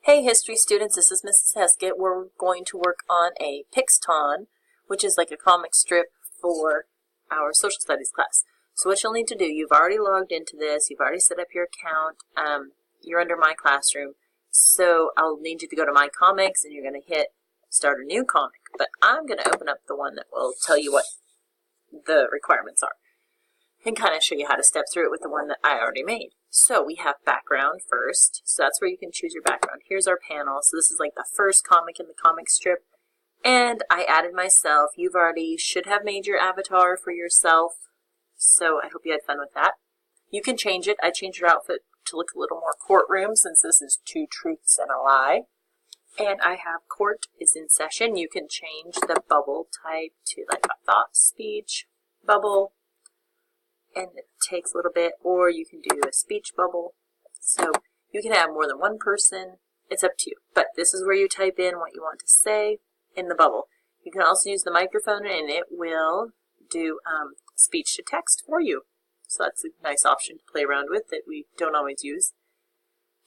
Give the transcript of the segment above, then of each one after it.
Hey history students, this is Mrs. Heskett. We're going to work on a Pixton, which is like a comic strip for our social studies class. So what you'll need to do, you've already logged into this, you've already set up your account, you're under My Classroom, so I'll need you to go to My Comics and you're going to hit Start a New Comic. But I'm going to open up the one that will tell you what the requirements are and kind of show you how to step through it with the one that I already made. So we have background first, so that's where you can choose your background. Here's our panel, so this is like the first comic in the comic strip, and I added myself. You've already should have made your avatar for yourself, so I hope you had fun with that. You can change it. I changed your outfit to look a little more courtroom since this is Two Truths and a Lie. And I have court is in session. You can change the bubble type to like a thought speech bubble, and it takes a little bit, or you can do a speech bubble. So you can have more than one person. It's up to you. But this is where you type in what you want to say in the bubble. You can also use the microphone and it will do speech to text for you. So that's a nice option to play around with that we don't always use.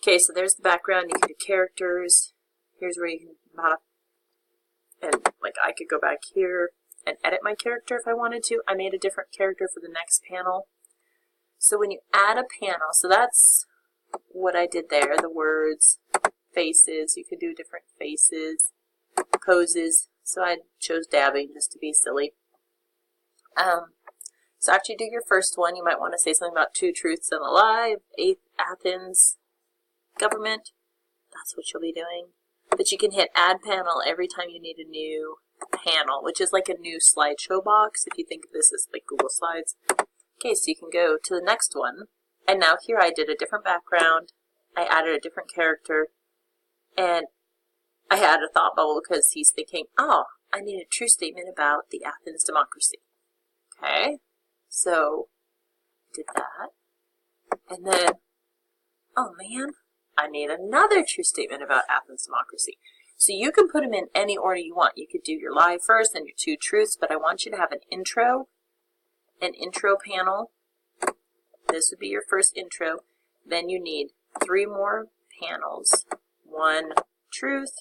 Okay, so there's the background. You can do characters. Here's where you can modify. And like I could go back here and edit my character if I wanted to. I made a different character for the next panel. So when you add a panel, so that's what I did there, the words, faces, you could do different faces, poses, so I chose dabbing just to be silly. So after you do your first one, you might want to say something about Two Truths and a Lie, Athens government, that's what you'll be doing. But you can hit add panel every time you need a new panel, which is like a new slideshow box if you think of this as like Google Slides. Okay, so you can go to the next one, and now here I did a different background, I added a different character, and I had a thought bubble because he's thinking, oh, I need a true statement about the Athens democracy. Okay, so I did that, and then, oh man, I need another true statement about Athens democracy. So you can put them in any order you want. You could do your lie first, then your two truths, but I want you to have an intro panel. This would be your first intro. Then you need 3 more panels. One truth,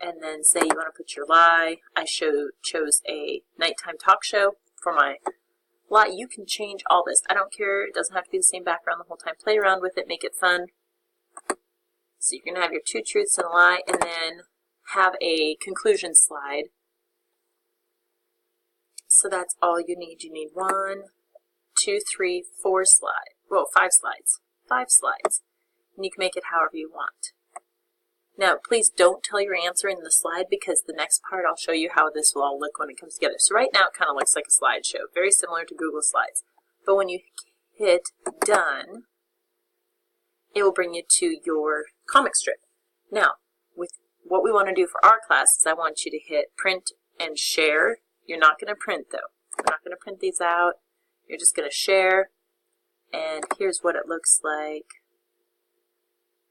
and then say you want to put your lie. I chose a nighttime talk show for my lie. You can change all this. I don't care. It doesn't have to be the same background the whole time. Play around with it. Make it fun. So you're going to have your 2 truths and a lie, and then have a conclusion slide. So that's all you need. You need 1, 2, 3, 4 slides. Well, 5 slides. 5 slides. And you can make it however you want. Now, please don't tell your answer in the slide because the next part I'll show you how this will all look when it comes together. So right now it kind of looks like a slideshow, very similar to Google Slides. But when you hit done, it will bring you to your comic strip. Now, with what we want to do for our class is I want you to hit print and share. You're not going to print though. We're not going to print these out. You're just going to share. And here's what it looks like.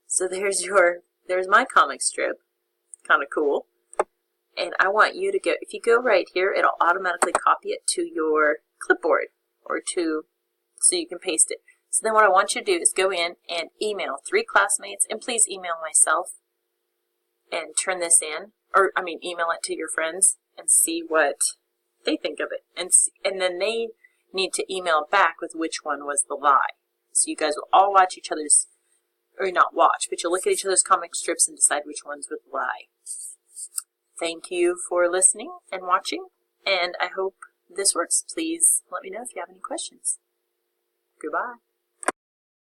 So there's my comic strip. Kind of cool. And I want you to go, if you go right here, it'll automatically copy it to your clipboard or so you can paste it. So then what I want you to do is go in and email 3 classmates, and please email myself and turn this in, or I mean email it to your friends and see what they think of it. And then they need to email back with which one was the lie. So you guys will all watch each other's, or not watch, but you'll look at each other's comic strips and decide which ones would lie. Thank you for listening and watching, and I hope this works. Please let me know if you have any questions. Goodbye.